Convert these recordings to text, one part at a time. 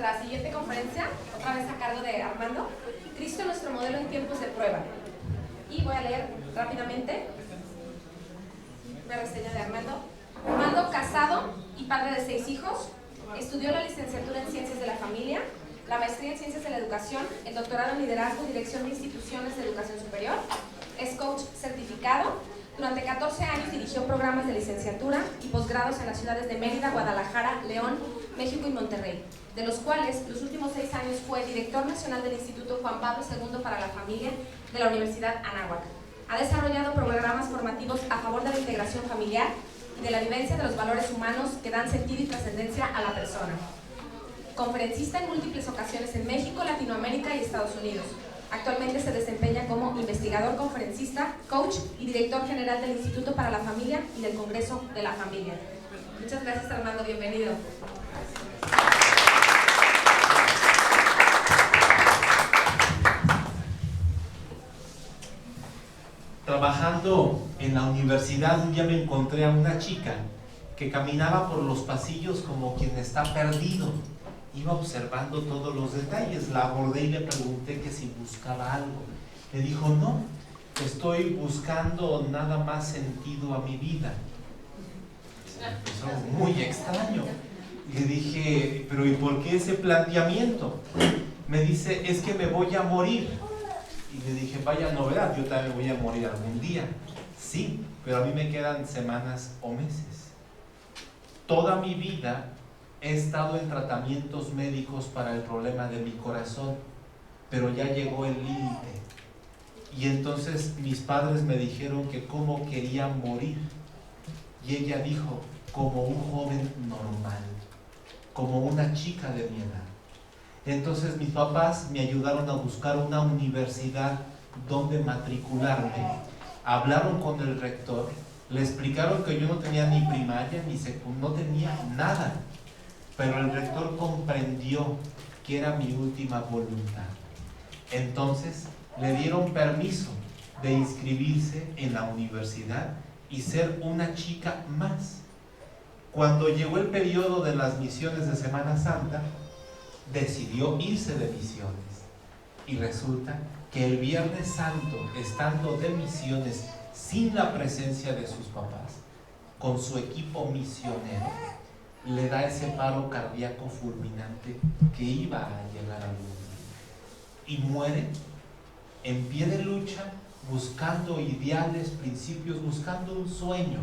nuestra siguiente conferencia, otra vez a cargo de Armando, Cristo, nuestro modelo en tiempos de prueba. Y voy a leer rápidamente una reseña de Armando. Armando, casado y padre de 6 hijos, estudió la licenciatura en Ciencias de la Familia, la maestría en Ciencias de la Educación, el doctorado en Liderazgo y Dirección de Instituciones de Educación Superior, es coach certificado. Durante 14 años dirigió programas de licenciatura y posgrados en las ciudades de Mérida, Guadalajara, León, México y Monterrey, de los cuales los últimos 6 años fue director nacional del Instituto Juan Pablo II para la Familia de la Universidad Anáhuac. Ha desarrollado programas formativos a favor de la integración familiar y de la vivencia de los valores humanos que dan sentido y trascendencia a la persona. Conferencista en múltiples ocasiones en México, Latinoamérica y Estados Unidos. Actualmente se desempeña como investigador, conferencista, coach y director general del Instituto para la Familia y del Congreso de la Familia. Muchas gracias, Armando, bienvenido. Trabajando en la universidad, un día me encontré a una chica que caminaba por los pasillos como quien está perdido. Iba observando todos los detalles. La abordé y le pregunté que si buscaba algo. Le dijo, no, estoy buscando nada más sentido a mi vida. Eso es muy extraño. Y le dije, pero ¿y por qué ese planteamiento? Me dice, es que me voy a morir. Y le dije, vaya novedad, yo también voy a morir algún día. Sí, pero a mí me quedan semanas o meses. Toda mi vida he estado en tratamientos médicos para el problema de mi corazón, pero ya llegó el límite. Y entonces mis padres me dijeron que cómo quería morir. Y ella dijo, como un joven normal, como una chica de mi edad. Entonces mis papás me ayudaron a buscar una universidad donde matricularme. Hablaron con el rector, le explicaron que yo no tenía ni primaria ni secundaria, no tenía nada. Pero el rector comprendió que era mi última voluntad. Entonces le dieron permiso de inscribirse en la universidad y ser una chica más. Cuando llegó el periodo de las misiones de Semana Santa, decidió irse de misiones. Y resulta que el Viernes Santo, estando de misiones sin la presencia de sus papás, con su equipo misionero, le da ese paro cardíaco fulminante que iba a llegar al mundo. Y muere en pie de lucha, buscando ideales, principios, buscando un sueño.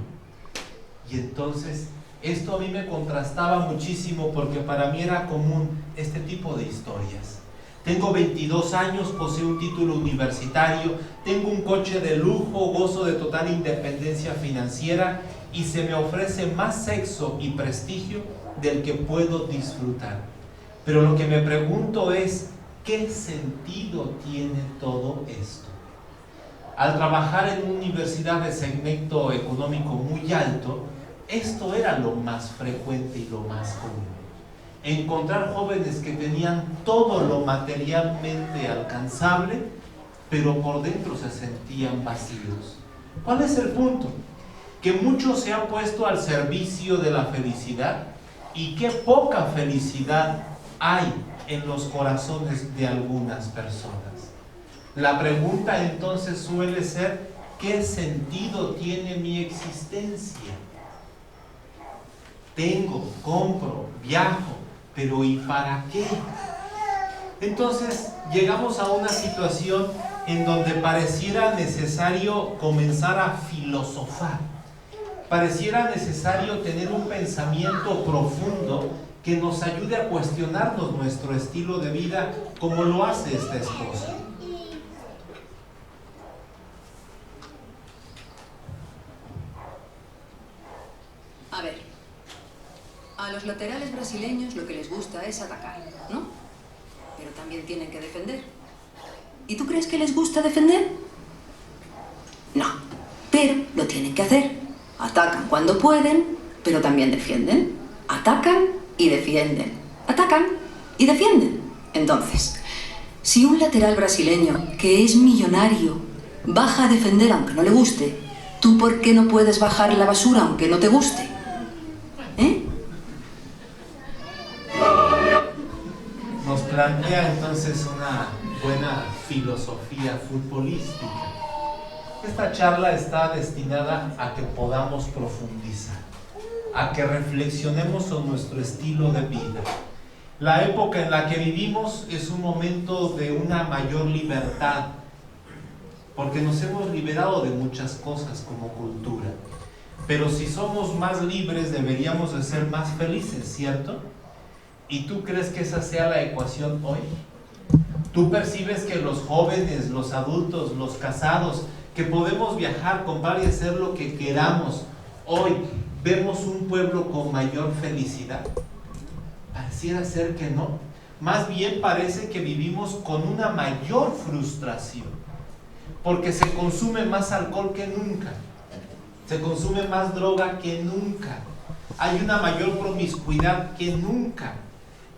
Y entonces esto a mí me contrastaba muchísimo, porque para mí era común este tipo de historias. Tengo 22 años, poseo un título universitario, tengo un coche de lujo, gozo de total independencia financiera y se me ofrece más sexo y prestigio del que puedo disfrutar. Pero lo que me pregunto es, ¿qué sentido tiene todo esto? Al trabajar en una universidad de segmento económico muy alto, esto era lo más frecuente y lo más común. Encontrar jóvenes que tenían todo lo materialmente alcanzable, pero por dentro se sentían vacíos. ¿Cuál es el punto? Que mucho se ha puesto al servicio de la felicidad y qué poca felicidad hay en los corazones de algunas personas. La pregunta entonces suele ser, ¿qué sentido tiene mi existencia? Tengo, compro, viajo, pero ¿y para qué? Entonces llegamos a una situación en donde pareciera necesario comenzar a filosofar. Pareciera necesario tener un pensamiento profundo que nos ayude a cuestionarnos nuestro estilo de vida como lo hace esta esposa. A ver, a los laterales brasileños lo que les gusta es atacar, ¿no? Pero también tienen que defender. ¿Y tú crees que les gusta defender? No, pero lo tienen que hacer. Atacan cuando pueden, pero también defienden. Atacan y defienden. Atacan y defienden. Entonces, si un lateral brasileño que es millonario baja a defender aunque no le guste, ¿tú por qué no puedes bajar la basura aunque no te guste? plantea entonces una buena filosofía futbolística. Esta charla está destinada a que podamos profundizar, a que reflexionemos sobre nuestro estilo de vida. La época en la que vivimos es un momento de una mayor libertad, porque nos hemos liberado de muchas cosas como cultura. Pero si somos más libres, deberíamos de ser más felices, ¿cierto? ¿Y tú crees que esa sea la ecuación hoy? ¿Tú percibes que los jóvenes, los adultos, los casados, que podemos viajar, comprar y hacer lo que queramos, hoy vemos un pueblo con mayor felicidad? Pareciera ser que no. Más bien parece que vivimos con una mayor frustración, porque se consume más alcohol que nunca, se consume más droga que nunca, hay una mayor promiscuidad que nunca.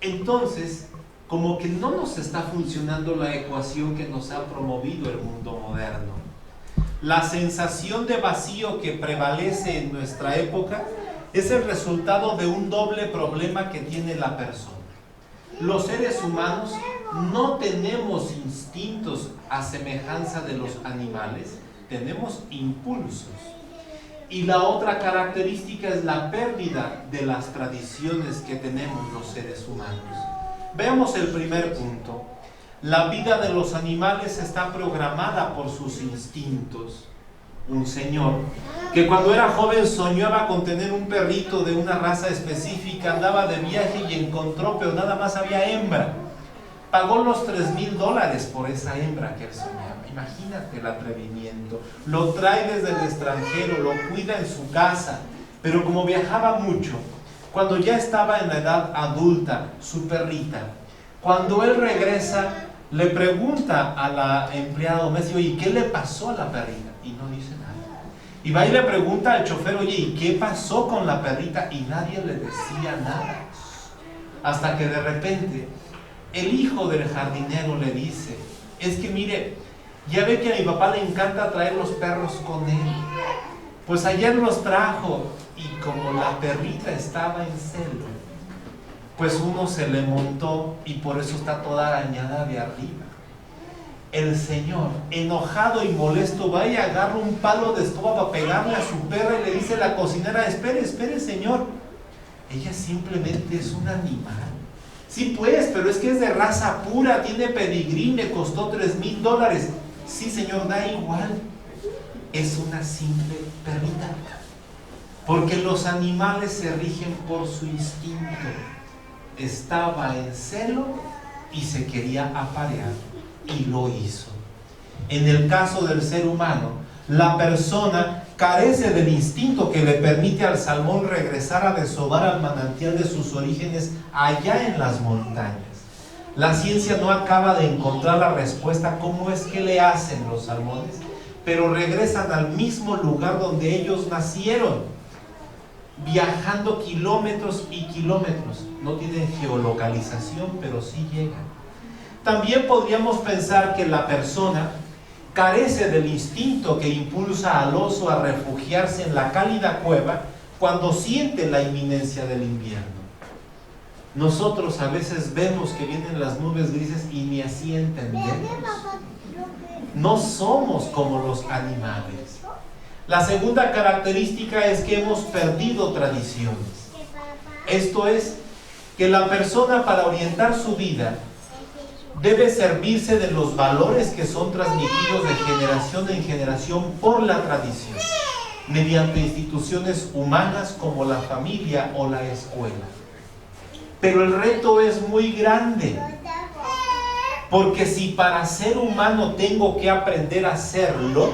Entonces, como que no nos está funcionando la ecuación que nos ha promovido el mundo moderno. La sensación de vacío que prevalece en nuestra época es el resultado de un doble problema que tiene la persona. Los seres humanos no tenemos instintos a semejanza de los animales, tenemos impulsos. Y la otra característica es la pérdida de las tradiciones que tenemos los seres humanos. Veamos el primer punto. La vida de los animales está programada por sus instintos. Un señor que cuando era joven soñaba con tener un perrito de una raza específica, andaba de viaje y encontró, pero nada más había hembra. Pagó los $3,000 por esa hembra que él soñaba. Imagínate el atrevimiento. Lo trae desde el extranjero, lo cuida en su casa, pero como viajaba mucho, cuando ya estaba en la edad adulta, su perrita, cuando él regresa, le pregunta a la empleada doméstica, oye, ¿qué le pasó a la perrita? Y no dice nada. Y va y le pregunta al chofer, oye, ¿y qué pasó con la perrita? Y nadie le decía nada. Hasta que de repente, el hijo del jardinero le dice, es que mire, ya ve que a mi papá le encanta traer los perros con él. Pues ayer los trajo y como la perrita estaba en celo, pues uno se le montó y por eso está toda arañada de arriba. El señor, enojado y molesto, va y agarra un palo de escoba para pegarle a su perra y le dice a la cocinera, espere señor, ella simplemente es un animal. Sí pues, pero es que es de raza pura, tiene pedigrí, me costó $3,000. Sí señor, da igual, es una simple perrita. Porque los animales se rigen por su instinto. Estaba en celo y se quería aparear y lo hizo. En el caso del ser humano, la persona carece del instinto que le permite al salmón regresar a desovar al manantial de sus orígenes allá en las montañas. La ciencia no acaba de encontrar la respuesta cómo es que le hacen los salmones, pero regresan al mismo lugar donde ellos nacieron, viajando kilómetros y kilómetros. No tienen geolocalización, pero sí llegan. También podríamos pensar que la persona carece del instinto que impulsa al oso a refugiarse en la cálida cueva cuando siente la inminencia del invierno. Nosotros a veces vemos que vienen las nubes grises y ni así entendemos. No somos como los animales. La segunda característica es que hemos perdido tradiciones. Esto es, que la persona para orientar su vida debe servirse de los valores que son transmitidos de generación en generación por la tradición, mediante instituciones humanas como la familia o la escuela. Pero el reto es muy grande, porque si para ser humano tengo que aprender a hacerlo,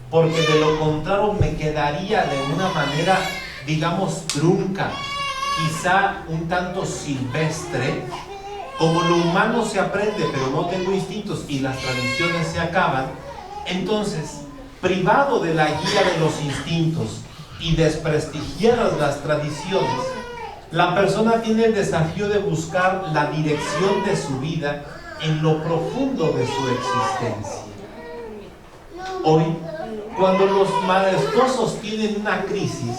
porque de lo contrario me quedaría de una manera, digamos, trunca, quizá un tanto silvestre. Como lo humano se aprende pero no tengo instintos y las tradiciones se acaban, entonces, privado de la guía de los instintos y desprestigiadas las tradiciones, la persona tiene el desafío de buscar la dirección de su vida en lo profundo de su existencia. Hoy, cuando los esposos tienen una crisis,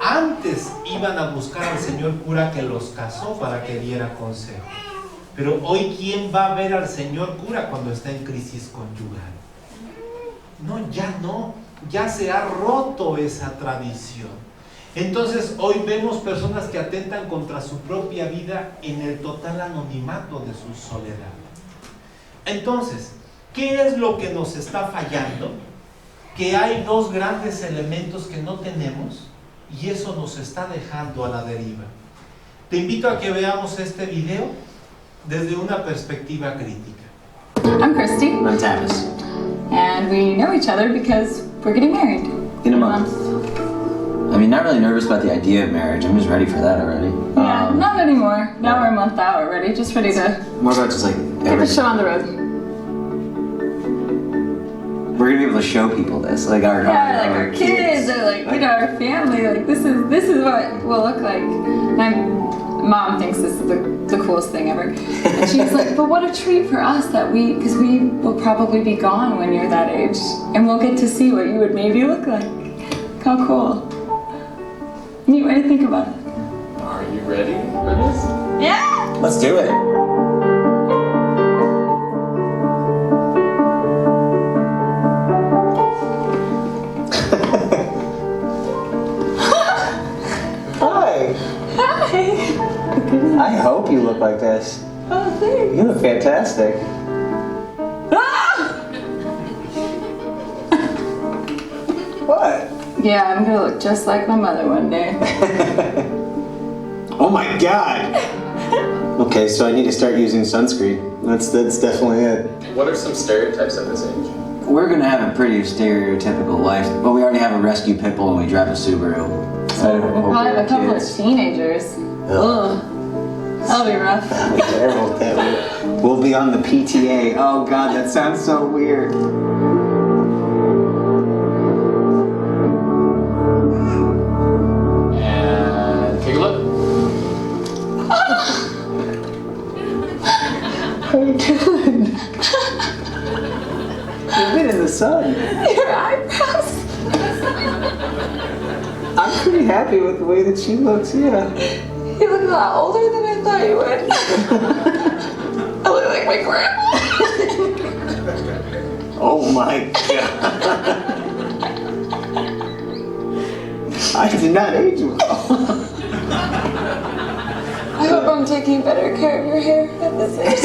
antes iban a buscar al señor cura que los casó para que diera consejo. Pero hoy, ¿quién va a ver al señor cura cuando está en crisis conyugal? No, ya se ha roto esa tradición. Entonces hoy vemos personas que atentan contra su propia vida en el total anonimato de su soledad. Entonces, ¿qué es lo que nos está fallando? Que hay dos grandes elementos que no tenemos y eso nos está dejando a la deriva. Te invito a que veamos este video desde una perspectiva crítica. I'm Christy, I'm Tavis. and we know each other because we're getting married In a month. I mean, not really nervous about the idea of marriage. I'm just ready for that already. Yeah, not anymore. Now we're a month out already, just ready to More about just like get the show on the road. We're gonna be able to show people this, like our Our kids, or like our family. Like this is what we'll look like. My mom thinks this is the coolest thing ever, and she's like, "But what a treat for us that because we will probably be gone when you're that age, and we'll get to see what you would maybe look like. How cool! Neat way to think about it." Are you ready for this? Yeah. Let's do it. Hi. Hi. I hope you look like this. Oh, thanks. You look fantastic. Ah! What? Yeah, I'm gonna look just like my mother one day. Oh my god. Okay, so I need to start using sunscreen. That's definitely it. What are some stereotypes at this age? We're gonna have a pretty stereotypical life, but we already have a rescue pit bull and we drive a Subaru. We'll probably have a couple of teenagers. Ugh. That'll be rough. That'll be terrible. We'll be on the PTA. Oh god, that sounds so weird. And take a look. How are you doing? You've been in the sun. Your eyebrows. I'm pretty happy with the way that she looks, yeah. You look a lot older than I thought you would. I look like my grandma. Oh my god. I did not age well. I hope I'm taking better care of your hair at this age.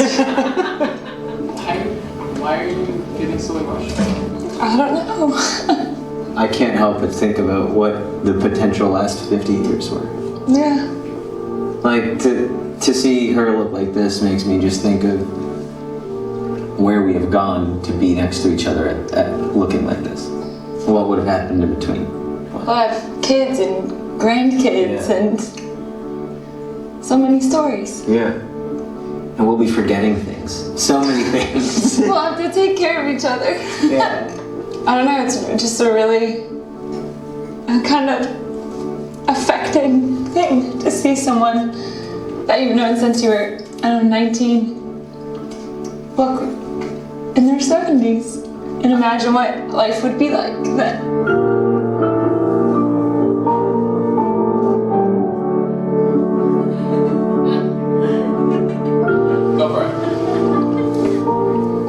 Why are you getting so emotional? I don't know. I can't help but think about what the potential last 50 years were. Yeah. Like, to see her look like this makes me just think of where we have gone to be next to each other at looking like this. What would have happened in between? Well, I have kids and grandkids and so many stories. Yeah. And we'll be forgetting things. So many things. We'll have to take care of each other. Yeah. I don't know, it's just a really kind of affecting thing to see someone that you've known since you were, I don't know, 19, look in their 70s and imagine what life would be like then. Go for it.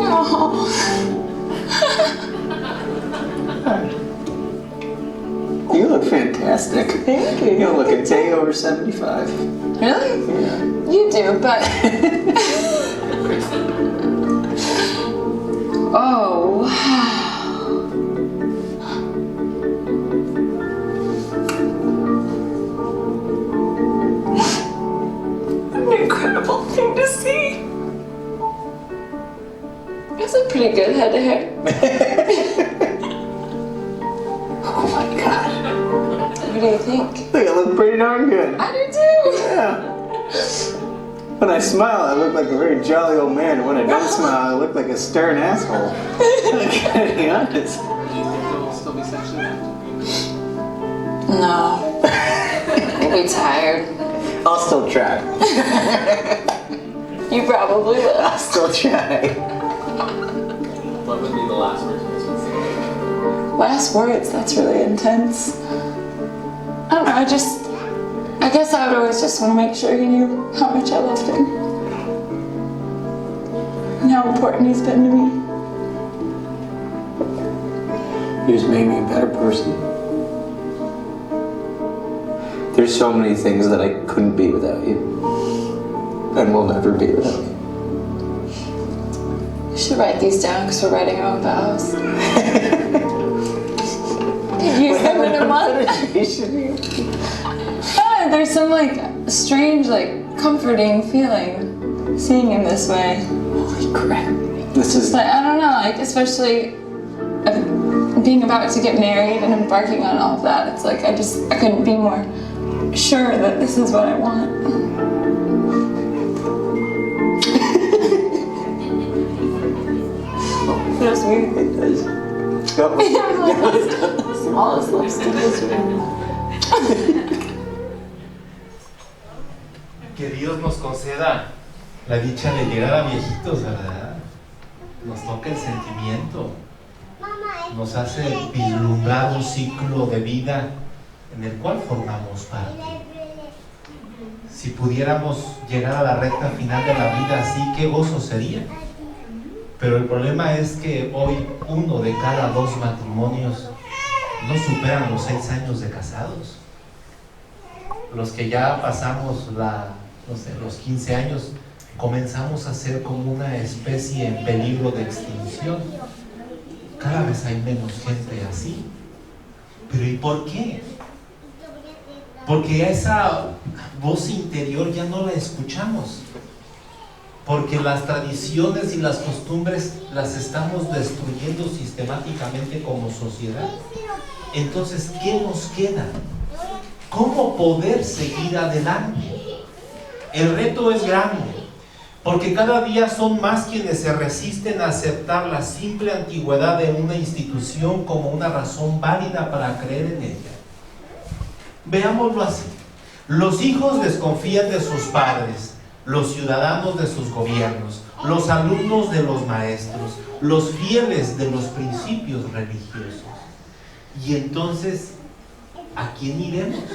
Oh. You look fantastic. Thank you. You look a day over 75. Really? Yeah. You do, but... Oh, wow. An incredible thing to see. That's a pretty good head of hair. Oh my god. What do you think? I think I look pretty darn good. I do too. Yeah. When I smile, I look like a very jolly old man. And when I don't smile, I look like a stern asshole. I gotta be honest. Do you think you'll still be sexually active? No. We'll be tired. I'll still try. You probably will. I'll still try. What would be the last words you would say? Last words, that's really intense. I don't know, I guess I would always just want to make sure he knew how much I loved him. how important he's been to me. You just made me a better person. There's so many things that I couldn't be without you. And will never be without you. You should write these down because we're writing our own vows. Use them in a month. Yeah, there's some like strange, like comforting feeling seeing him this way. Holy crap. This is Like, I don't know, like especially being about to get married and embarking on all of that. It's like I couldn't be more sure that this is what I want. Feels weird. It does. Smallest lipstick is Que Dios nos conceda la dicha de llegar a viejitos, ¿verdad? Nos toca el sentimiento, nos hace vislumbrar un ciclo de vida en el cual formamos parte. Si pudiéramos llegar a la recta final de la vida así, qué gozo sería. Pero el problema es que hoy 1 de cada 2 matrimonios no superan los 6 años de casados. Los que ya pasamos los 15 años comenzamos a ser como una especie en peligro de extinción. Cada vez hay menos gente así. ¿Pero y por qué? Porque esa voz interior ya no la escuchamos. Porque las tradiciones y las costumbres las estamos destruyendo sistemáticamente como sociedad. Entonces, ¿qué nos queda? ¿Cómo poder seguir adelante? El reto es grande, porque cada día son más quienes se resisten a aceptar la simple antigüedad de una institución como una razón válida para creer en ella. Veámoslo así. Los hijos desconfían de sus padres, los ciudadanos de sus gobiernos, los alumnos de los maestros, los fieles de los principios religiosos. Y entonces, ¿a quién iremos?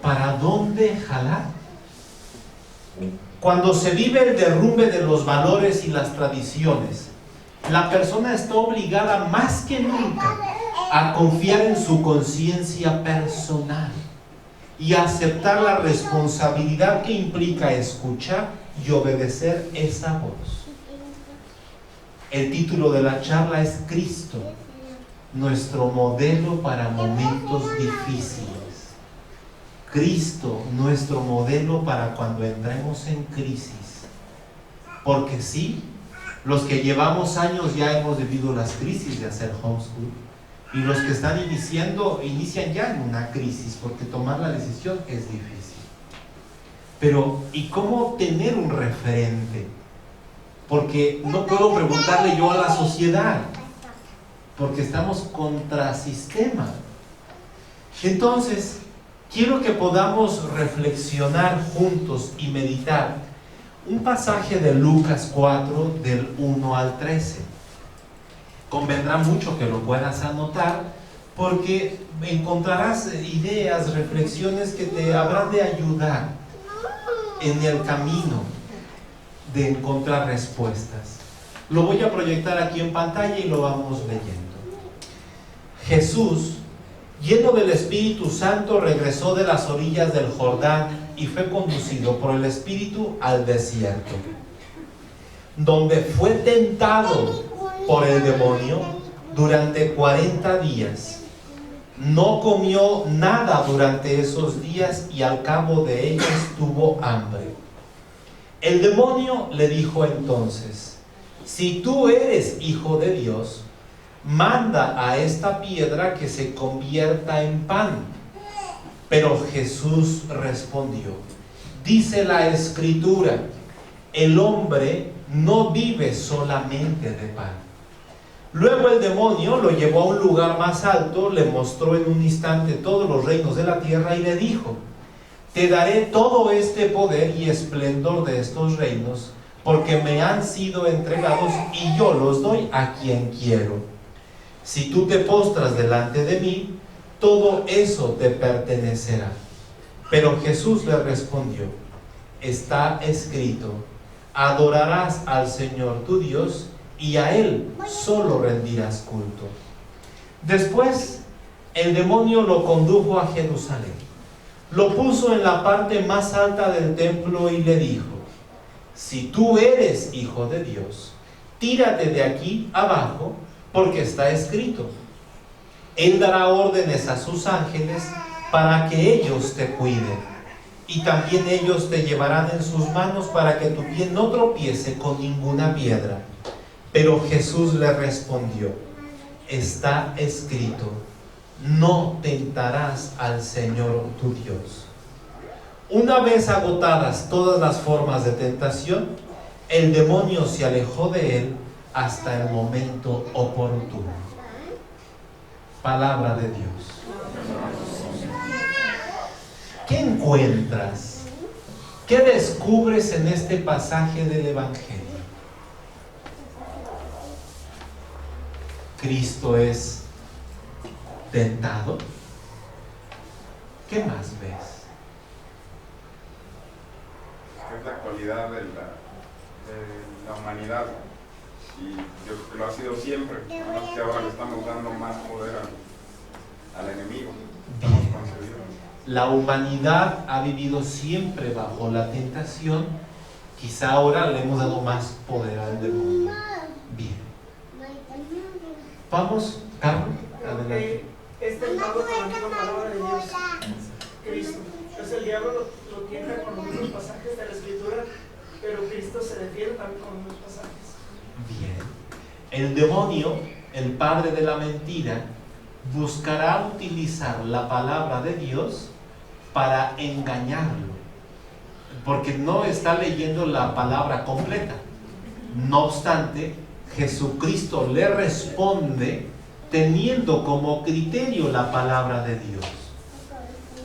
¿Para dónde jalar? Cuando se vive el derrumbe de los valores y las tradiciones, la persona está obligada más que nunca a confiar en su conciencia personal y a aceptar la responsabilidad que implica escuchar y obedecer esa voz. El título de la charla es Cristo, nuestro modelo para momentos difíciles. Cristo, nuestro modelo para cuando entremos en crisis. Porque sí, los que llevamos años ya hemos vivido las crisis de hacer homeschool, y los que están inician ya en una crisis, porque tomar la decisión es difícil. Pero, ¿y cómo tener un referente? Porque no puedo preguntarle yo a la sociedad, porque estamos contra sistema. Entonces, quiero que podamos reflexionar juntos y meditar un pasaje de Lucas 4, del 1 al 13. Convendrá mucho que lo puedas anotar, porque encontrarás ideas, reflexiones que te habrán de ayudar en el camino de encontrar respuestas. Lo voy a proyectar aquí en pantalla y lo vamos leyendo. Jesús, lleno del Espíritu Santo, regresó de las orillas del Jordán y fue conducido por el Espíritu al desierto, donde fue tentado por el demonio durante 40 días. No comió nada durante esos días y al cabo de ellos tuvo hambre. El demonio le dijo entonces: si tú eres hijo de Dios, manda a esta piedra que se convierta en pan. Pero Jesús respondió: dice la Escritura, el hombre no vive solamente de pan. Luego el demonio lo llevó a un lugar más alto, le mostró en un instante todos los reinos de la tierra y le dijo: te daré todo este poder y esplendor de estos reinos, porque me han sido entregados y yo los doy a quien quiero. Si tú te postras delante de mí, todo eso te pertenecerá. Pero Jesús le respondió: está escrito, Adorarás al Señor tu Dios y a Él solo rendirás culto. Después, el demonio lo condujo a Jerusalén. Lo puso en la parte más alta del templo y le dijo: si tú eres hijo de Dios, tírate de aquí abajo, porque está escrito: Él dará órdenes a sus ángeles para que ellos te cuiden. Y también ellos te llevarán en sus manos para que tu pie no tropiece con ninguna piedra. Pero Jesús le respondió: está escrito: no tentarás al Señor tu Dios. Una vez agotadas todas las formas de tentación, el demonio se alejó de él hasta el momento oportuno. Palabra de Dios. ¿Qué encuentras? ¿Qué descubres en este pasaje del Evangelio? ¿Cristo es tentado? ¿Qué más ves? Es la actualidad de la humanidad, y yo creo que lo ha sido siempre, nada más que ahora le estamos dando más poder al enemigo. Estamos concebidos. La humanidad ha vivido siempre bajo la tentación, quizá ahora le hemos dado más poder al demonio. Bien. Vamos, Carlos, adelante. Es tentado con la misma palabra de Dios, Cristo. Entonces el diablo lo tienta con los mismos pasajes de la Escritura, pero Cristo se defiende también con los mismos pasajes. Bien. El demonio, el padre de la mentira, buscará utilizar la palabra de Dios para engañarlo, porque no está leyendo la palabra completa. No obstante, Jesucristo le responde teniendo como criterio la palabra de Dios.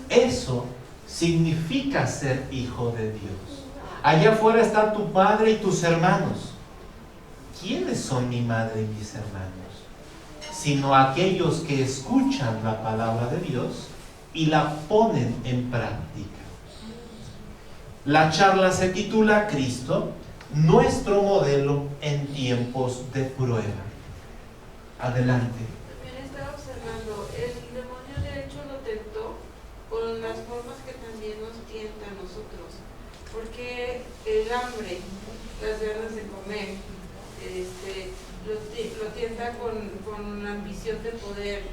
Eso significa ser hijo de Dios. Allá afuera está tu padre y tus hermanos. ¿Quiénes son mi madre y mis hermanos? Sino aquellos que escuchan la palabra de Dios y la ponen en práctica. La charla se titula Cristo, nuestro modelo en tiempos de prueba. Adelante. También estaba observando, el demonio de hecho lo tentó con las formas que también nos tienta a nosotros, porque el hambre, las ganas de comer, lo tienta con la ambición de poder,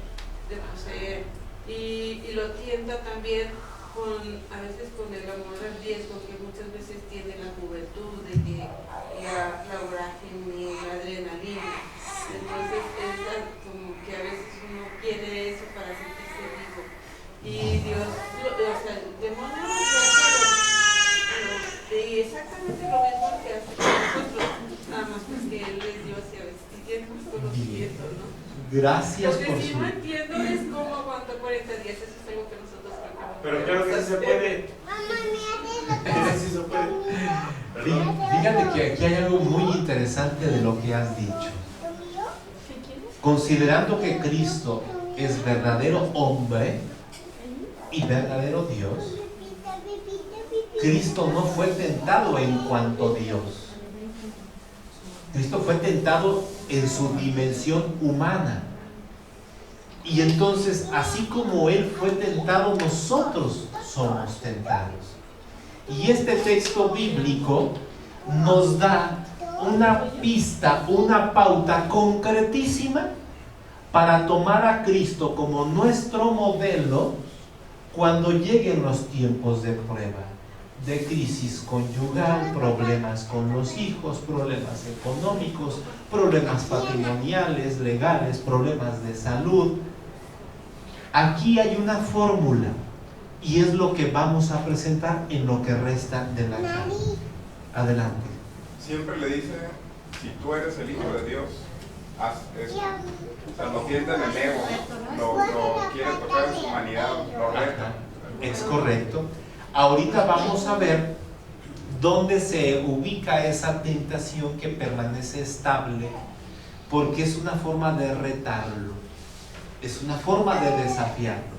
de poseer, y lo tienta también a veces con el amor al riesgo que muchas veces tiene la juventud, de que la vorágine, la adrenalina. Entonces es como que a veces uno quiere eso para sentirse vivo. Y Dios, o sea, el demonio y exactamente lo mismo que hace con nosotros, nada más pues que Él es Dios y a veces tiene más conocimiento, ¿no? Gracias Porque por si su... no entiendo es como aguantó 40 días, eso es algo que nosotros tratamos. Pero claro que sí se puede. Sí se puede. Fíjate que aquí hay algo muy interesante de lo que has dicho. Considerando que Cristo es verdadero hombre y verdadero Dios, Cristo no fue tentado en cuanto Dios. Cristo fue tentado en su dimensión humana. Y entonces, así como Él fue tentado, nosotros somos tentados. Y este texto bíblico nos da una pista, una pauta concretísima para tomar a Cristo como nuestro modelo cuando lleguen los tiempos de prueba, de crisis conyugal, problemas con los hijos, problemas económicos, problemas patrimoniales, legales, problemas de salud. Aquí hay una fórmula y es lo que vamos a presentar en lo que resta de la charla. Adelante. Siempre le dice: si tú eres el Hijo de Dios, haz eso. O sea, lo tienta en el ego, lo quiere tocar en su humanidad, lo reta. Es correcto. Ahorita vamos a ver dónde se ubica esa tentación que permanece estable, porque es una forma de retarlo, es una forma de desafiarlo.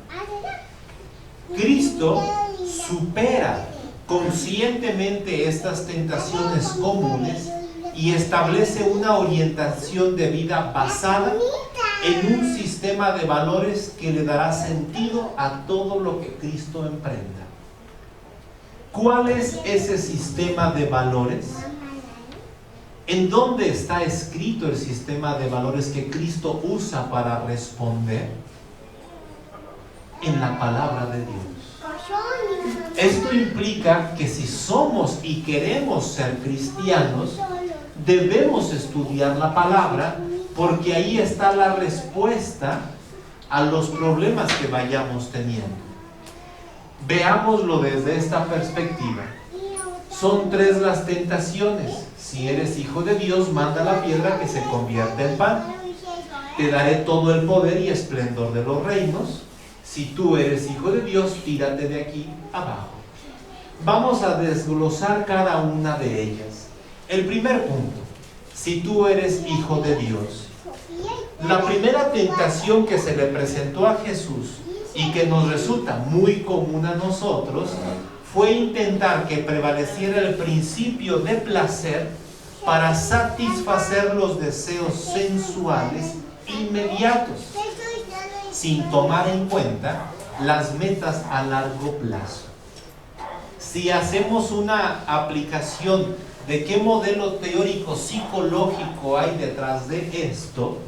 Cristo supera conscientemente estas tentaciones comunes y establece una orientación de vida basada en un sistema de valores que le dará sentido a todo lo que Cristo emprenda. ¿Cuál es ese sistema de valores? ¿En dónde está escrito el sistema de valores que Cristo usa para responder? En la palabra de Dios. Esto implica que si somos y queremos ser cristianos, debemos estudiar la palabra, porque ahí está la respuesta a los problemas que vayamos teniendo. Veámoslo desde esta perspectiva. Son 3 las tentaciones. Si eres hijo de Dios, manda la piedra que se convierta en pan. Te daré todo el poder y esplendor de los reinos. Si tú eres hijo de Dios, tírate de aquí abajo. Vamos a desglosar cada una de ellas. El primer punto: si tú eres hijo de Dios. La primera tentación que se le presentó a Jesús y que nos resulta muy común a nosotros fue intentar que prevaleciera el principio de placer para satisfacer los deseos sensuales inmediatos, sin tomar en cuenta las metas a largo plazo. Si hacemos una aplicación de qué modelo teórico psicológico hay detrás de esto,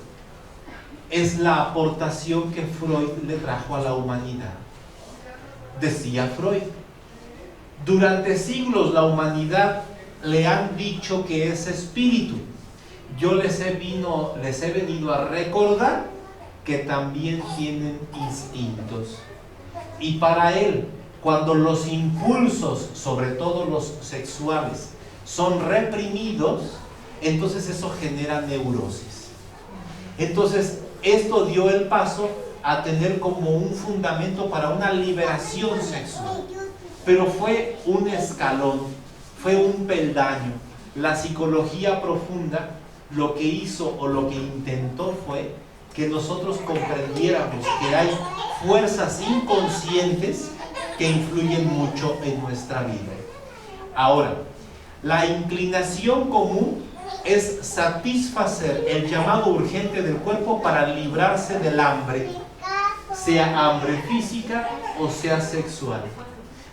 es la aportación que Freud le trajo a la humanidad. Decía Freud, durante siglos la humanidad le han dicho que es espíritu. Yo les he venido a recordar que también tienen instintos. Y para él, cuando los impulsos, sobre todo los sexuales, son reprimidos, entonces eso genera neurosis. Entonces, esto dio el paso a tener como un fundamento para una liberación sexual. Pero fue un escalón, fue un peldaño. La psicología profunda lo que hizo o lo que intentó fue que nosotros comprendiéramos que hay fuerzas inconscientes que influyen mucho en nuestra vida. Ahora, la inclinación común es satisfacer el llamado urgente del cuerpo para librarse del hambre, sea hambre física o sea sexual,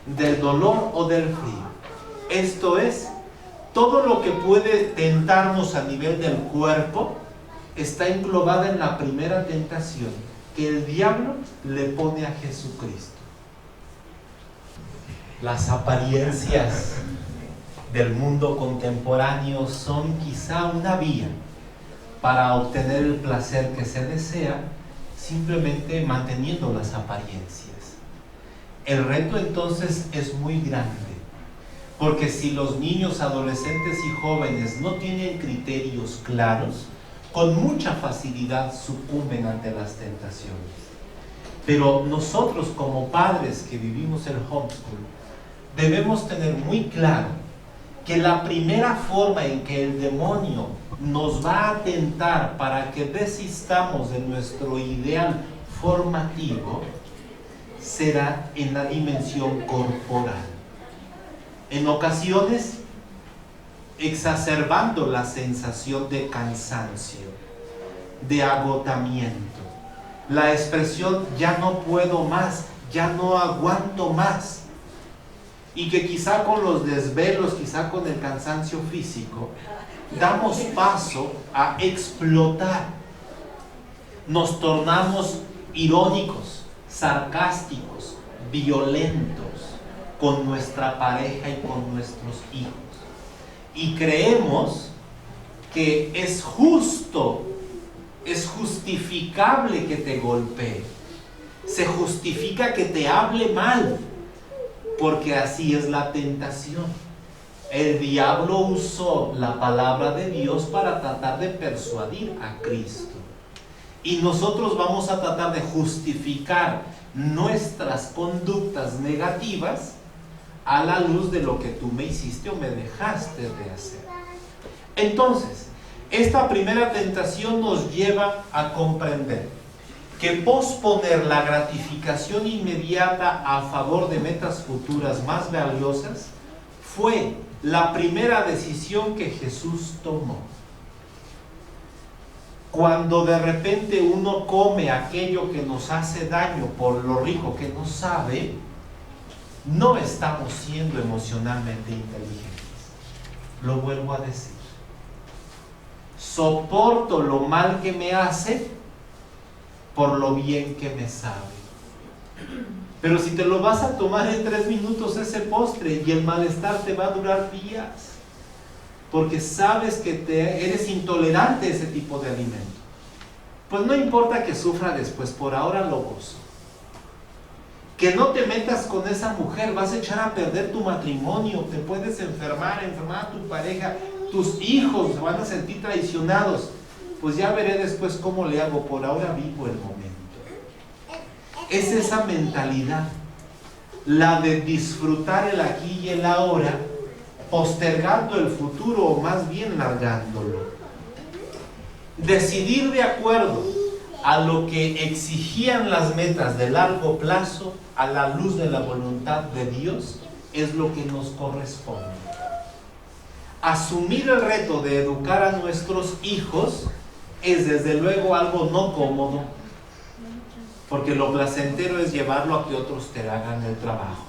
del dolor o del frío. Esto es, todo lo que puede tentarnos a nivel del cuerpo está englobada en la primera tentación que el diablo le pone a Jesucristo. Las apariencias del mundo contemporáneo son quizá una vía para obtener el placer que se desea, simplemente manteniendo las apariencias. El reto entonces es muy grande, porque si los niños, adolescentes y jóvenes no tienen criterios claros, con mucha facilidad sucumben ante las tentaciones. Pero nosotros como padres que vivimos el homeschool, debemos tener muy claro que la primera forma en que el demonio nos va a tentar para que desistamos de nuestro ideal formativo será en la dimensión corporal. En ocasiones, exacerbando la sensación de cansancio, de agotamiento. La expresión ya no puedo más, ya no aguanto más. Y que quizá con los desvelos, quizá con el cansancio físico, damos paso a explotar. Nos tornamos irónicos, sarcásticos, violentos con nuestra pareja y con nuestros hijos. Y creemos que es justo, es justificable que te golpee. Se justifica que te hable mal, porque así es la tentación. El diablo usó la palabra de Dios para tratar de persuadir a Cristo. Y nosotros vamos a tratar de justificar nuestras conductas negativas a la luz de lo que tú me hiciste o me dejaste de hacer. Entonces, esta primera tentación nos lleva a comprender que posponer la gratificación inmediata a favor de metas futuras más valiosas fue la primera decisión que Jesús tomó. Cuando de repente uno come aquello que nos hace daño por lo rico que no sabe, no estamos siendo emocionalmente inteligentes. Lo vuelvo a decir. Soporto lo mal que me hace por lo bien que me sabe. Pero si te lo vas a tomar en 3 minutos ese postre, y el malestar te va a durar días, porque sabes que eres intolerante a ese tipo de alimento, pues no importa que sufra después, por ahora lo gozo. Que no te metas con esa mujer, vas a echar a perder tu matrimonio, te puedes enfermar a tu pareja, tus hijos se van a sentir traicionados. Pues ya veré después cómo le hago, por ahora vivo el momento. Es esa mentalidad, la de disfrutar el aquí y el ahora, postergando el futuro o más bien largándolo. Decidir de acuerdo a lo que exigían las metas de largo plazo, a la luz de la voluntad de Dios, es lo que nos corresponde. Asumir el reto de educar a nuestros hijos es desde luego algo no cómodo, porque lo placentero es llevarlo a que otros te hagan el trabajo.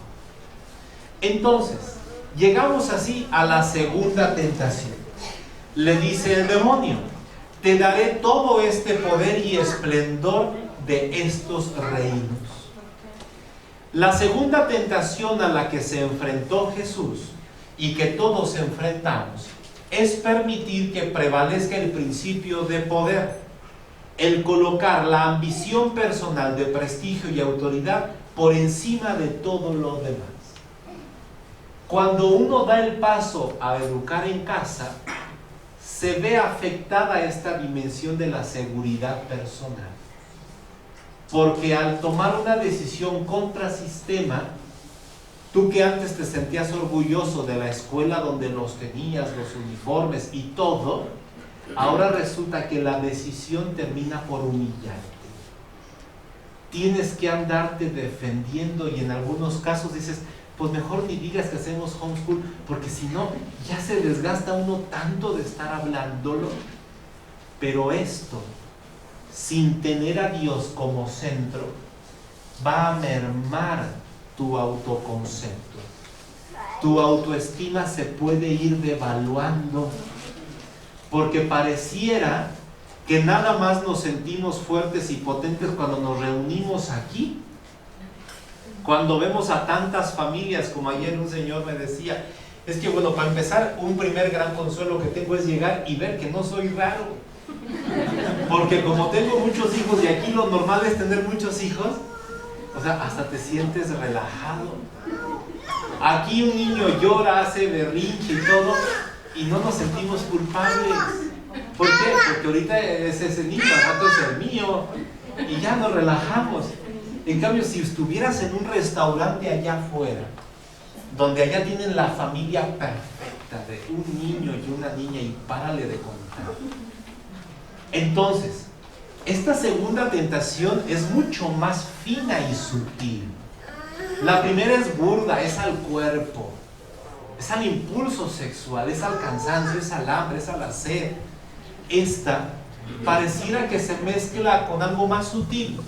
Entonces, llegamos así a la segunda tentación. Le dice el demonio: te daré todo este poder y esplendor de estos reinos. La segunda tentación a la que se enfrentó Jesús y que todos enfrentamos es permitir que prevalezca el principio de poder, el colocar la ambición personal de prestigio y autoridad por encima de todo lo demás. Cuando uno da el paso a educar en casa, se ve afectada esta dimensión de la seguridad personal. Porque al tomar una decisión contra sistema, tú que antes te sentías orgulloso de la escuela donde los tenías, los uniformes y todo, ahora resulta que la decisión termina por humillarte. Tienes que andarte defendiendo y en algunos casos dices, pues mejor ni digas que hacemos homeschool, porque si no, ya se desgasta uno tanto de estar hablándolo. Pero esto, sin tener a Dios como centro, va a mermar tu autoconcepto. Tu autoestima se puede ir devaluando, porque pareciera que nada más nos sentimos fuertes y potentes cuando nos reunimos aquí. Cuando vemos a tantas familias, como ayer un señor me decía, es que bueno, para empezar, un primer gran consuelo que tengo es llegar y ver que no soy raro. Porque como tengo muchos hijos y aquí lo normal es tener muchos hijos, o sea, hasta te sientes relajado. Aquí un niño llora, hace berrinche y todo, y no nos sentimos culpables. ¿Por qué? Porque ahorita es ese niño, al rato es el mío, y ya nos relajamos. En cambio, si estuvieras en un restaurante allá afuera, donde allá tienen la familia perfecta de un niño y una niña y párale de contar. Entonces, esta segunda tentación es mucho más fina y sutil. La primera es burda, es al cuerpo, es al impulso sexual, es al cansancio, es al hambre, es a la sed. Esta pareciera que se mezcla con algo más sutil.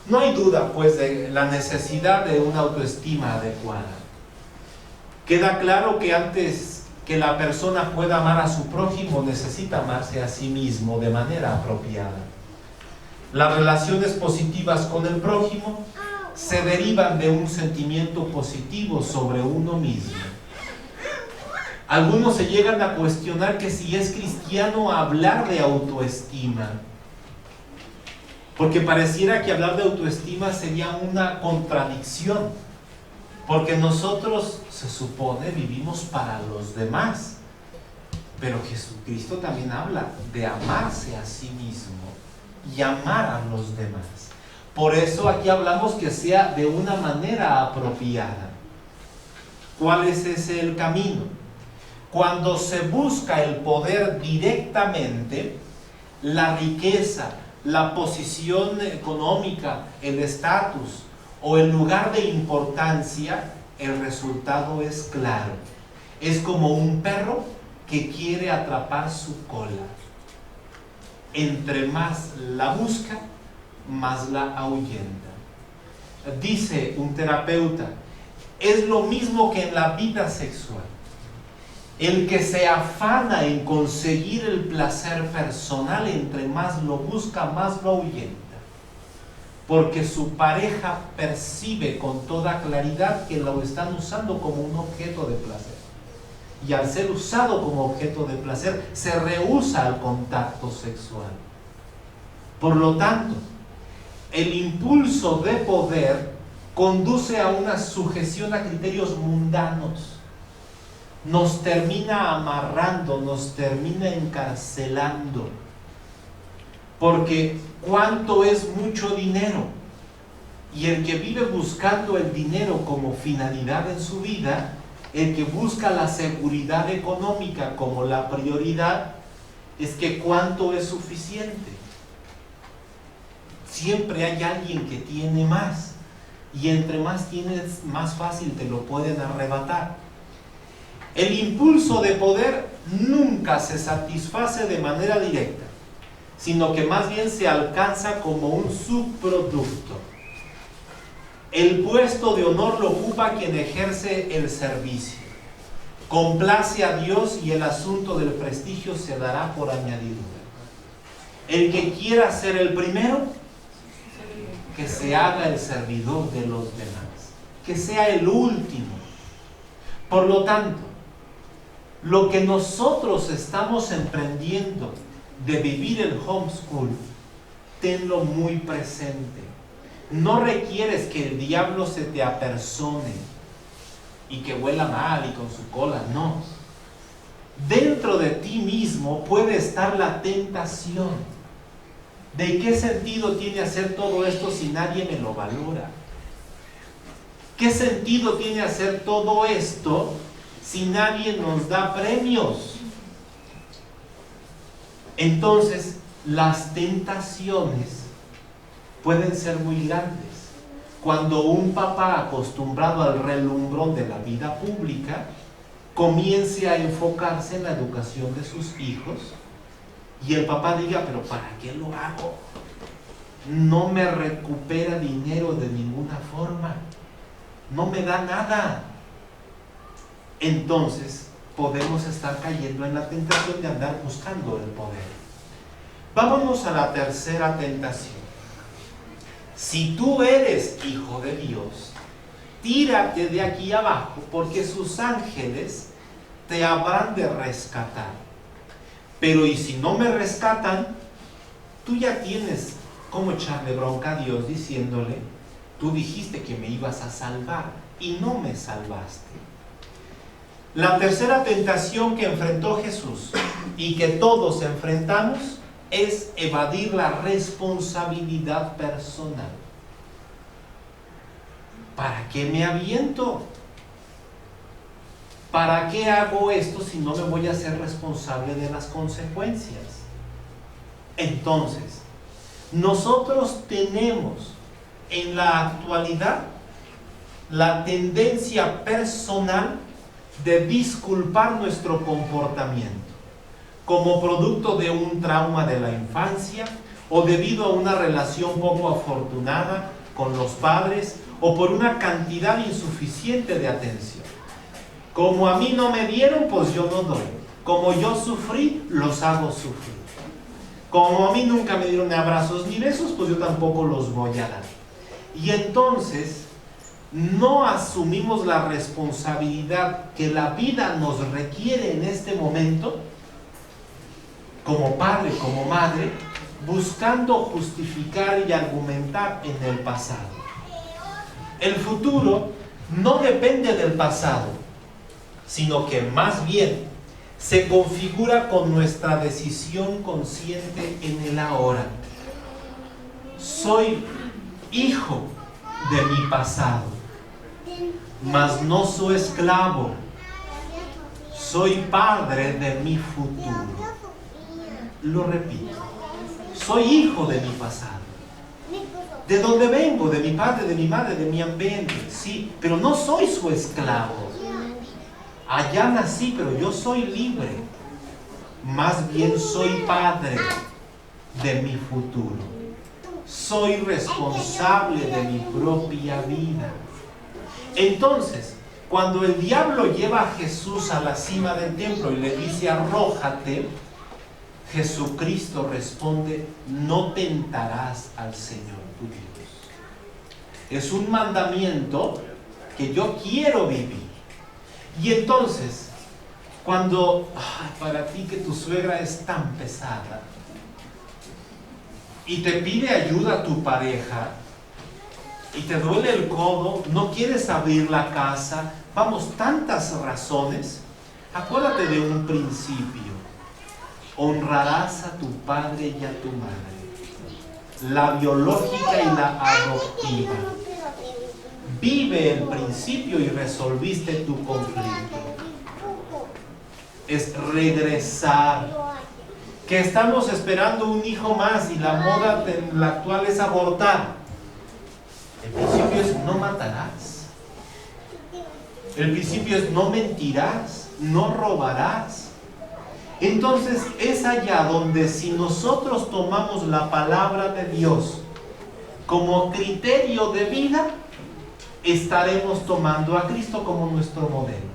No hay duda, pues, de la necesidad de una autoestima adecuada. Queda claro que antes que la persona pueda amar a su prójimo, necesita amarse a sí mismo de manera apropiada. Las relaciones positivas con el prójimo se derivan de un sentimiento positivo sobre uno mismo. Algunos se llegan a cuestionar que si es cristiano hablar de autoestima, porque pareciera que hablar de autoestima sería una contradicción, porque nosotros, se supone, vivimos para los demás, pero Jesucristo también habla de amarse a sí mismo y amar a los demás. Por eso aquí hablamos que sea de una manera apropiada. ¿Cuál es ese el camino? Cuando se busca el poder directamente, la riqueza, la posición económica, el estatus o el lugar de importancia el resultado es claro. Es como un perro que quiere atrapar su cola. Entre más la busca, más la ahuyenta. Dice un terapeuta, es lo mismo que en la vida sexual. El que se afana en conseguir el placer personal, entre más lo busca, más lo ahuyenta. Porque su pareja percibe con toda claridad que lo están usando como un objeto de placer. Y al ser usado como objeto de placer, se rehúsa al contacto sexual. Por lo tanto, el impulso de poder conduce a una sujeción a criterios mundanos. Nos termina amarrando, nos termina encarcelando. Porque ¿cuánto es mucho dinero? Y el que vive buscando el dinero como finalidad en su vida, el que busca la seguridad económica como la prioridad, es que ¿cuánto es suficiente? Siempre hay alguien que tiene más, y entre más tienes, más fácil te lo pueden arrebatar. El impulso de poder nunca se satisface de manera directa, sino que más bien se alcanza como un subproducto. El puesto de honor lo ocupa quien ejerce el servicio. Complace a Dios y el asunto del prestigio se dará por añadidura. El que quiera ser el primero, que se haga el servidor de los demás, que sea el último. Por lo tanto, lo que nosotros estamos emprendiendo de vivir el homeschool, tenlo muy presente. No requieres que el diablo se te apersone y que huela mal y con su cola, no. Dentro de ti mismo puede estar la tentación. ¿De qué sentido tiene hacer todo esto si nadie me lo valora? ¿Qué sentido tiene hacer todo esto si nadie nos da premios? Entonces, las tentaciones pueden ser muy grandes. Cuando un papá acostumbrado al relumbrón de la vida pública comience a enfocarse en la educación de sus hijos y el papá diga, pero ¿para qué lo hago? No me recupera dinero de ninguna forma, no me da nada. Entonces podemos estar cayendo en la tentación de andar buscando el poder. Vámonos a la tercera tentación. Si tú eres hijo de Dios, tírate de aquí abajo, porque sus ángeles te habrán de rescatar. Pero y si no me rescatan, tú ya tienes cómo echarle bronca a Dios diciéndole, tú dijiste que me ibas a salvar y no me salvaste. La tercera tentación que enfrentó Jesús y que todos enfrentamos es evadir la responsabilidad personal. ¿Para qué me aviento? ¿Para qué hago esto si no me voy a ser responsable de las consecuencias? Entonces, nosotros tenemos en la actualidad la tendencia personal de disculpar nuestro comportamiento como producto de un trauma de la infancia o debido a una relación poco afortunada con los padres o por una cantidad insuficiente de atención. Como a mí no me dieron, pues yo no doy. Como yo sufrí, los hago sufrir. Como a mí nunca me dieron abrazos ni besos, pues yo tampoco los voy a dar. Y entonces no asumimos la responsabilidad que la vida nos requiere en este momento, como padre, como madre, buscando justificar y argumentar en el pasado. El futuro no depende del pasado, sino que más bien se configura con nuestra decisión consciente en el ahora. Soy hijo de mi pasado, mas no soy esclavo. Soy padre de mi futuro. Lo repito, soy hijo de mi pasado. de dónde vengo, de mi padre, de mi madre, de mi ambiente, sí, pero no soy su esclavo. Allá nací, pero yo soy libre. Más bien soy padre de mi futuro. Soy responsable de mi propia vida. Entonces, cuando el diablo lleva a Jesús a la cima del templo y le dice arrójate, Jesucristo responde, no tentarás al Señor tu Dios. Es un mandamiento que yo quiero vivir. Y entonces, cuando, para ti que tu suegra es tan pesada y te pide ayuda a tu pareja y te duele el codo, no quieres abrir la casa, vamos, tantas razones, acuérdate de un principio. Honrarás a tu padre y a tu madre, la biológica y la adoptiva. Vive el principio y resolviste tu conflicto. Es regresar. Que estamos esperando un hijo más y la moda la actual es abortar. El principio es no matarás. El principio es no mentirás, no robarás. Entonces es allá donde si nosotros tomamos la palabra de Dios como criterio de vida, estaremos tomando a Cristo como nuestro modelo.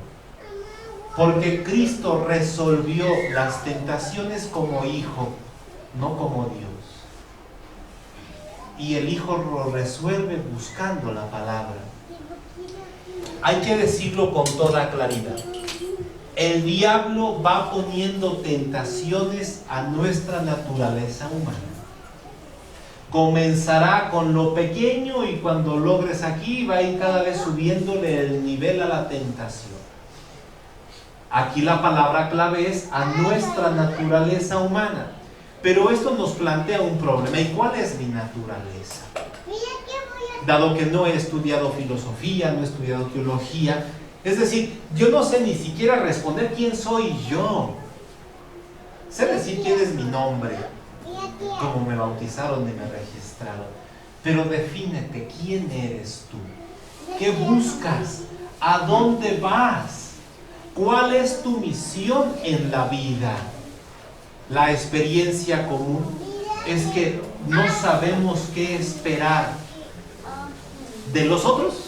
Porque Cristo resolvió las tentaciones como hijo, no como Dios. Y el hijo lo resuelve buscando la palabra. Hay que decirlo con toda claridad. El diablo va poniendo tentaciones a nuestra naturaleza humana. Comenzará con lo pequeño y cuando logres aquí va a ir cada vez subiéndole el nivel a la tentación. Aquí la palabra clave es a nuestra naturaleza humana. Pero esto nos plantea un problema. ¿Y cuál es mi naturaleza? Dado que no he estudiado filosofía, no he estudiado teología, es decir, yo no sé ni siquiera responder quién soy yo. Sé decir quién es mi nombre, cómo me bautizaron y me registraron. Pero defínete, ¿quién eres tú? ¿Qué buscas? ¿A dónde vas? ¿Cuál es tu misión en la vida? La experiencia común es que no sabemos qué esperar de los otros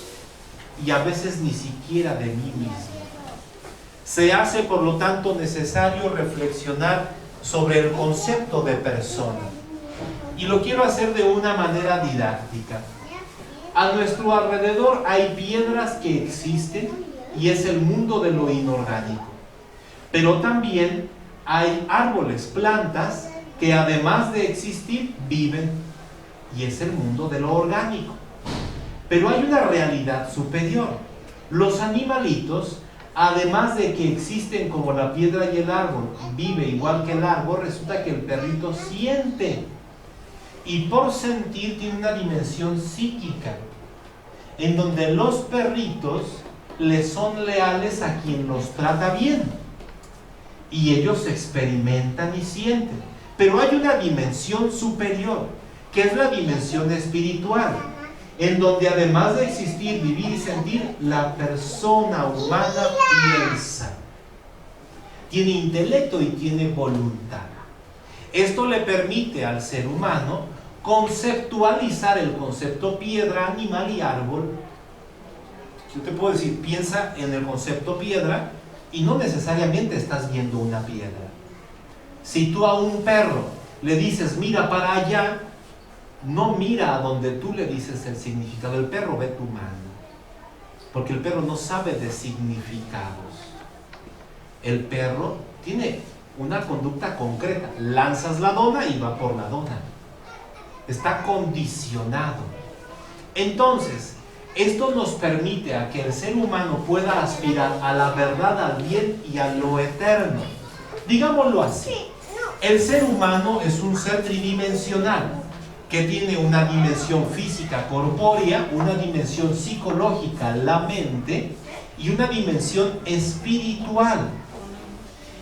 y a veces ni siquiera de mí mismo. Se hace por lo tanto necesario reflexionar sobre el concepto de persona. Y lo quiero hacer de una manera didáctica. A nuestro alrededor hay piedras que existen y es el mundo de lo inorgánico. Pero también hay árboles, plantas que además de existir viven y es el mundo de lo orgánico. Pero hay una realidad superior. Los animalitos, además de que existen como la piedra y el árbol, vive igual que el árbol, resulta que el perrito siente. Y por sentir tiene una dimensión psíquica, en donde los perritos le son leales a quien los trata bien. Y ellos experimentan y sienten. Pero hay una dimensión superior, que es la dimensión espiritual, en donde además de existir, vivir y sentir, la persona humana piensa. Tiene intelecto y tiene voluntad. Esto le permite al ser humano conceptualizar el concepto piedra, animal y árbol. Yo te puedo decir, piensa en el concepto piedra y no necesariamente estás viendo una piedra. Si tú a un perro le dices, mira para allá, no mira a donde tú le dices el significado. El perro ve tu mano, porque el perro no sabe de significados. El perro tiene una conducta concreta. Lanzas la dona y va por la dona. Está condicionado. Entonces, esto nos permite a que el ser humano pueda aspirar a la verdad, al bien y a lo eterno. Digámoslo así. El ser humano es un ser tridimensional que tiene una dimensión física corpórea, una dimensión psicológica, la mente, y una dimensión espiritual.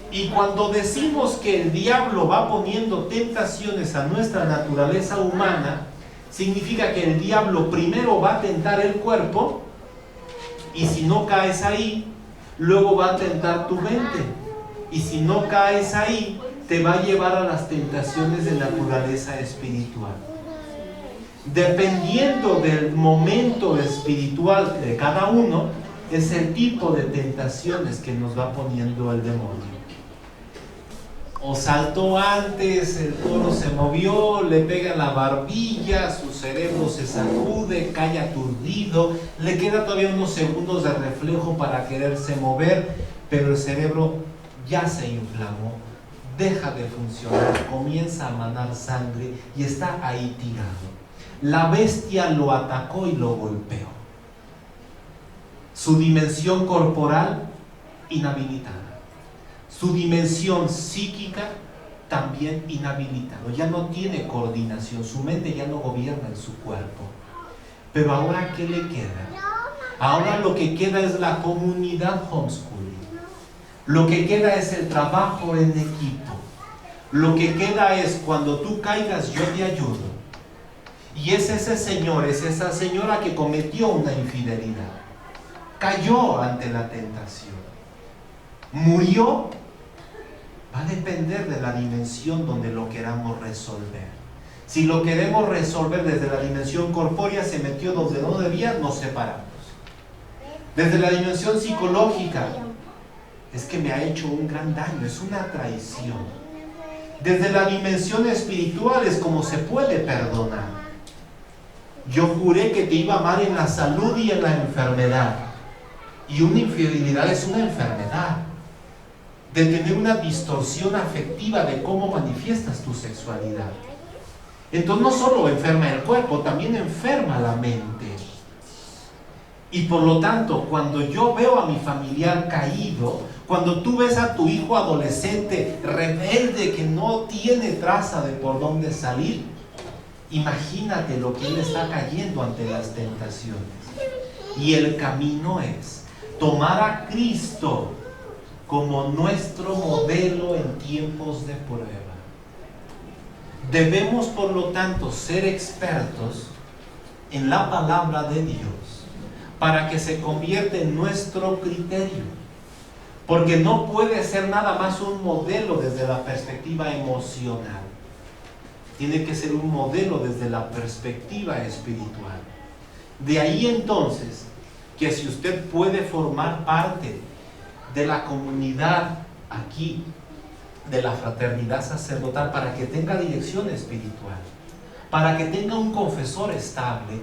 Y cuando decimos que el diablo va poniendo tentaciones a nuestra naturaleza humana, significa que el diablo primero va a tentar el cuerpo, y si no caes ahí, luego va a tentar tu mente, y si no caes ahí, te va a llevar a las tentaciones de naturaleza espiritual. Dependiendo del momento espiritual de cada uno, es el tipo de tentaciones que nos va poniendo el demonio. O saltó antes, el toro se movió, le pega en la barbilla, su cerebro se sacude, cae aturdido, le queda todavía unos segundos de reflejo para quererse mover, pero el cerebro ya se inflamó, deja de funcionar, comienza a manar sangre y está ahí tirado. La bestia lo atacó y lo golpeó. Su dimensión corporal inhabilitada. Su dimensión psíquica también inhabilitado. Ya no tiene coordinación, su mente ya no gobierna en su cuerpo. Pero ahora, ¿qué le queda? Ahora lo que queda es la comunidad homeschooling. Lo que queda es el trabajo en equipo. Lo que queda es cuando tú caigas, yo te ayudo. Y es ese señor, es esa señora que cometió una infidelidad. Cayó ante la tentación. Murió. Va a depender de la dimensión donde lo queramos resolver. Si lo queremos resolver desde la dimensión corpórea, se metió donde no debía, nos separamos. Desde la dimensión psicológica, es que me ha hecho un gran daño, es una traición. Desde la dimensión espiritual es como se puede perdonar. Yo juré que te iba a amar en la salud y en la enfermedad. Y una infidelidad es una enfermedad. De tener una distorsión afectiva de cómo manifiestas tu sexualidad. Entonces no solo enferma el cuerpo, también enferma la mente. Y por lo tanto, cuando yo veo a mi familiar caído, cuando tú ves a tu hijo adolescente rebelde que no tiene traza de por dónde salir, imagínate lo que él está cayendo ante las tentaciones. Y el camino es tomar a Cristo como nuestro modelo en tiempos de prueba. Debemos, por lo tanto, ser expertos en la palabra de Dios para que se convierta en nuestro criterio. Porque no puede ser nada más un modelo desde la perspectiva emocional. Tiene que ser un modelo desde la perspectiva espiritual. De ahí entonces, que si usted puede formar parte de la comunidad aquí, de la fraternidad sacerdotal, para que tenga dirección espiritual, para que tenga un confesor estable,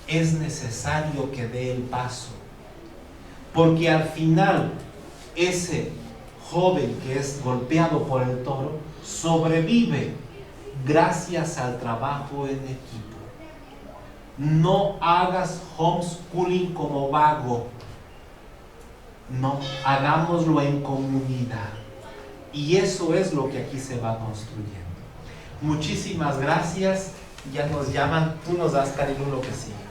es necesario que dé el paso. Porque al final, ese joven que es golpeado por el toro, sobrevive gracias al trabajo en equipo. No hagas homeschooling como vago. No, hagámoslo en comunidad. Y eso es lo que aquí se va construyendo. Muchísimas gracias. Ya nos llaman. Tú nos das, cariño, lo que sigue.